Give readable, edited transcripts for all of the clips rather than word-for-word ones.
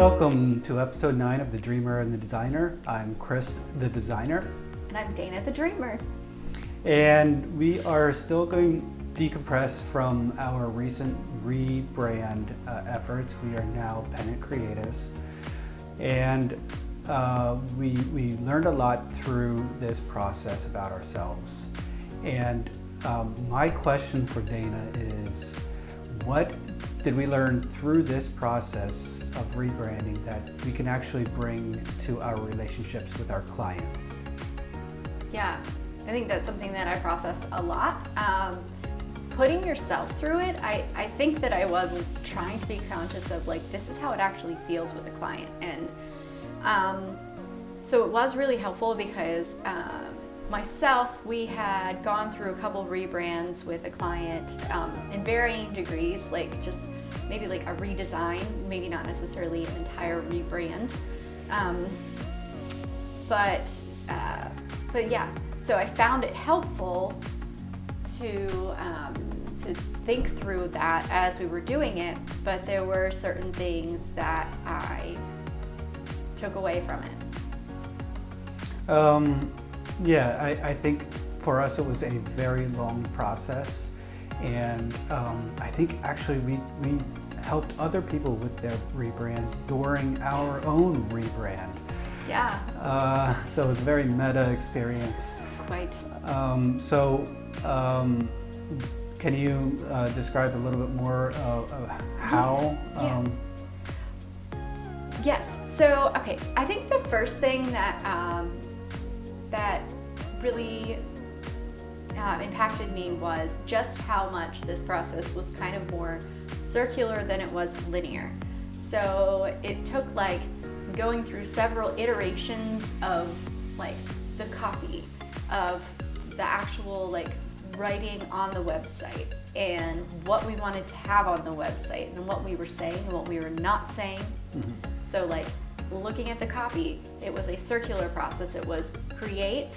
Welcome to episode 9 of The Dreamer and the Designer. I'm Chris, the designer. And I'm Dana, the dreamer. And we are still going to decompress from our recent rebrand efforts. We are now Pennant Creatives. And we learned a lot through this process about ourselves. And my question for Dana is, what did we learn through this process of rebranding that we can actually bring to our relationships with our clients? Yeah, I think that's something that I processed a lot. Putting yourself through it, I think that I was trying to be conscious of like, this is how it actually feels with a client. And so it was really helpful because myself, we had gone through a couple rebrands with a client in varying degrees, like just maybe like a redesign, maybe not necessarily an entire rebrand. But yeah, so I found it helpful to think through that as we were doing it, but there were certain things that I took away from it. Yeah, I think for us it was a very long process, and I think actually we helped other people with their rebrands during our own rebrand. Yeah. So it was a very meta experience. Quite. Can you describe a little bit more of how? Yes. So, okay, I think the first thing that that really impacted me was just how much this process was kind of more circular than it was linear. So it took like going through several iterations of like the copy, of the actual like writing on the website and what we wanted to have on the website and what we were saying and what we were not saying. Mm-hmm. So like looking at the copy, it was a circular process. It was create,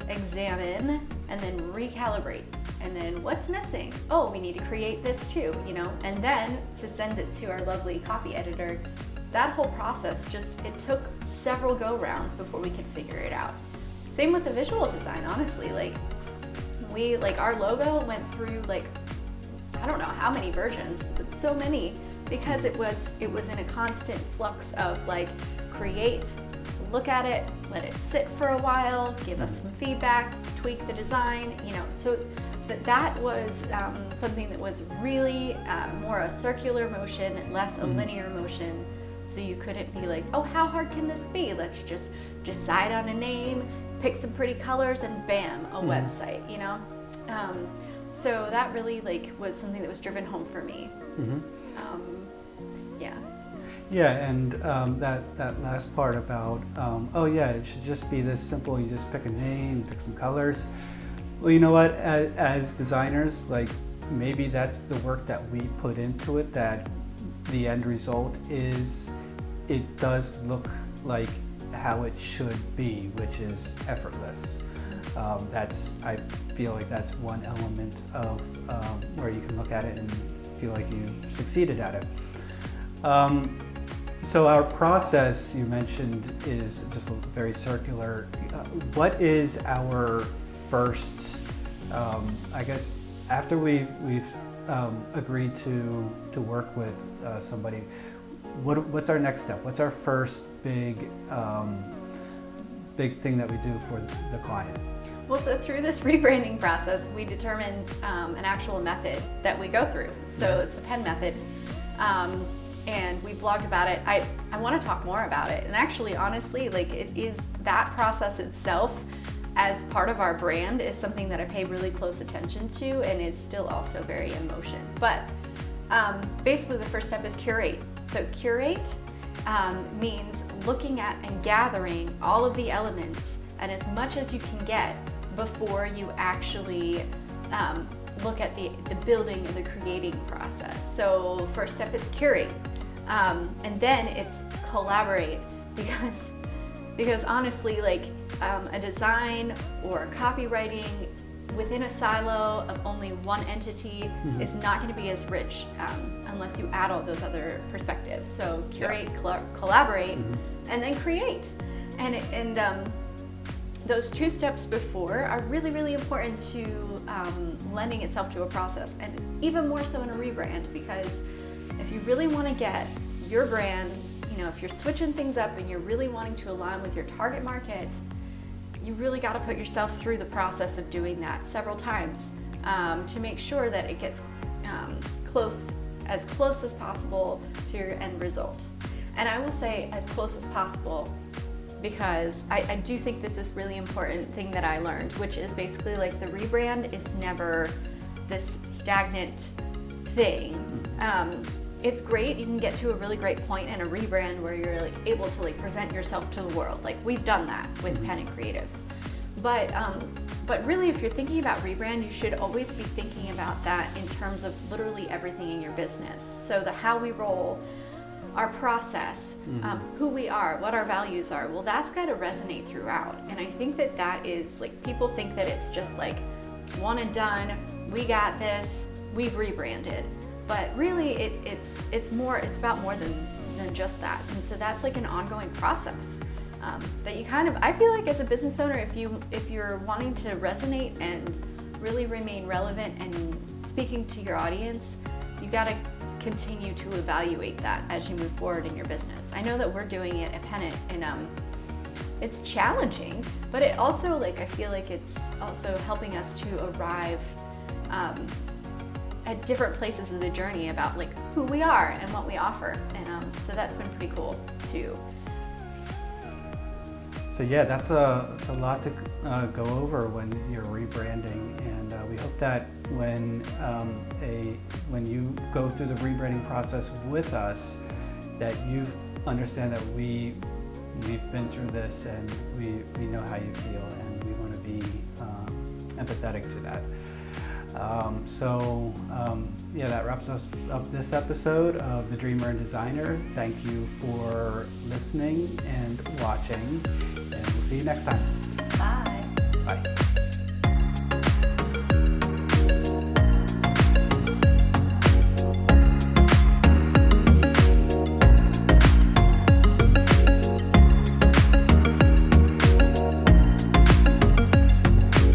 examine, and then recalibrate. And then what's missing? Oh, we need to create this too, you know? And then to send it to our lovely copy editor, that whole process it took several go rounds before we could figure it out. Same with the visual design, honestly. Like our logo went through like, I don't know how many versions, but so many, because it was in a constant flux of like create, look at it, let it sit for a while, give us some feedback, tweak the design, you know. So that was something that was really more a circular motion, less a linear motion. So you couldn't be like, oh, how hard can this be? Let's just decide on a name, pick some pretty colors, and bam, a website, you know. So that really like was something that was driven home for me. Mm-hmm. Yeah, and that last part about, it should just be this simple. You just pick a name, pick some colors. Well, you know what? As designers, like maybe that's the work that we put into it. That the end result is, it does look like how it should be, which is effortless. I feel like that's one element of where you can look at it and feel like you succeeded at it. So our process, you mentioned, is just very circular. What is our first, I guess, after we've agreed to work with somebody, what's our next step? What's our first big thing that we do for the client? Well, so through this rebranding process, we determined an actual method that we go through. So it's the PEN method. And we blogged about it. I want to talk more about it. And actually, honestly, like it is that process itself as part of our brand is something that I pay really close attention to and is still also very in motion. But basically the first step is curate. So curate means looking at and gathering all of the elements and as much as you can get before you actually look at the building and the creating process. So first step is curate. And then it's collaborate because honestly, like a design or copywriting, within a silo of only one entity is not going to be as rich unless you add all those other perspectives. So curate, collaborate, and then create. And those two steps before are really, really important to lending itself to a process, and even more so in a rebrand, because if you really want to get your brand, if you're switching things up and you're really wanting to align with your target market, you really got to put yourself through the process of doing that several times to make sure that it gets as close as possible to your end result. And I will say as close as possible, because I do think this is really important thing that I learned, which is basically like the rebrand is never this stagnant thing. It's great, you can get to a really great point in a rebrand where you're like able to like present yourself to the world. Like we've done that with Pennant Creatives. But really, if you're thinking about rebrand, you should always be thinking about that in terms of literally everything in your business. So the how we roll, our process, who we are, what our values are, well, that's got to resonate throughout. And I think that is like, people think that it's just like one and done, we got this, we've rebranded. But really, it's about more than just that. And so that's like an ongoing process that you I feel like as a business owner, if you're wanting to resonate and really remain relevant and speaking to your audience, you got to continue to evaluate that as you move forward in your business. I know that we're doing it at Pennant, and it's challenging, but it also I feel like it's also helping us to arrive at different places of the journey about who we are and what we offer, and so that's been pretty cool too. So yeah, that's a lot to go over when you're rebranding, and we hope that when you go through the rebranding process with us, that you understand that we've been through this and we know how you feel, and we want to be empathetic to that. Yeah, that wraps us up this episode of The Dreamer and Designer. Thank you for listening and watching, and we'll see you next time. Bye. Bye.